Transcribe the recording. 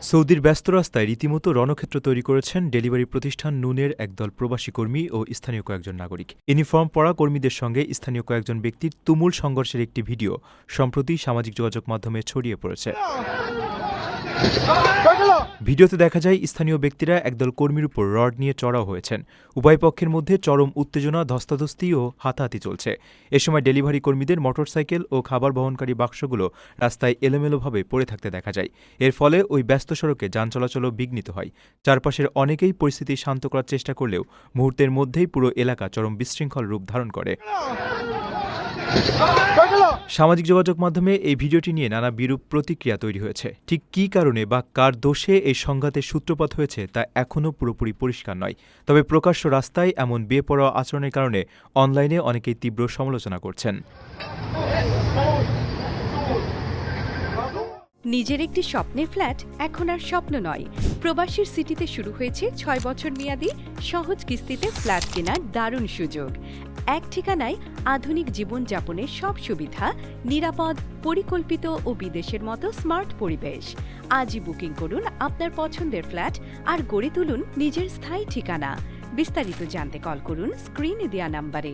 সৌদির ব্যস্ত রাস্তায় রীতিমতো রণক্ষেত্র তৈরি করেছেন ডেলিভারি প্রতিষ্ঠান নুনের একদল প্রবাসী কর্মী ও স্থানীয় কয়েকজন নাগরিক। ইউনিফর্ম পরা কর্মীদের সঙ্গে স্থানীয় কয়েকজন ব্যক্তির তুমুল সংঘর্ষের একটি ভিডিও সম্প্রতি সামাজিক যোগাযোগ মাধ্যমে ছড়িয়ে পড়েছে। ভিডিওতে দেখা যায় স্থানীয় ব্যক্তিরা একদল কর্মীর উপর রড নিয়ে চড়াও হয়েছেন। উভয় পক্ষের মধ্যে চরম উত্তেজনা, ধস্তাধস্তি ও হাতাহাতি চলছে। এ সময় ডেলিভারি কর্মীদের মোটরসাইকেল ও খাবার বহনকারী বাক্সগুলো রাস্তায় এলোমেলোভাবে পড়ে থাকতে দেখা যায়। এর ফলে ওই ব্যস্ত সড়কে যান চলাচলও বিঘ্নিত হয়। চারপাশের অনেকেই পরিস্থিতি শান্ত করার চেষ্টা করলেও মুহূর্তের মধ্যেই পুরো এলাকা চরম বিশৃঙ্খল রূপ ধারণ করে। সামাজিক যোগাযোগ মাধ্যমে এই ভিডিওটি নিয়ে নানা বিরূপ প্রতিক্রিয়া তৈরি হয়েছে। ঠিক কী কারণে বা কার দোষে এই সংঘাতের সূত্রপাত হয়েছে তা এখনও পুরোপুরি পরিষ্কার নয়। তবে প্রকাশ্য রাস্তায় এমন বেপরোয়া আচরণের কারণে অনলাইনে অনেকেই তীব্র সমালোচনা করছেন। নিজের একটি স্বপ্নের ফ্ল্যাট এখন আর স্বপ্ন নয়। প্রবাসীর সিটিতে শুরু হয়েছে ৬ বছর মেয়াদী সহজ কিস্তিতে ফ্ল্যাট কেনার দারুণ সুযোগ। এক ঠিকানায় আধুনিক জীবনযাপনের সব সুবিধা, নিরাপদ, পরিকল্পিত ও বিদেশের মতো স্মার্ট পরিবেশ। আজই বুকিং করুন আপনার পছন্দের ফ্ল্যাট আর গড়ে তুলুন নিজের স্থায়ী ঠিকানা। বিস্তারিত জানতে কল করুন স্ক্রিনে দেয়া নাম্বারে।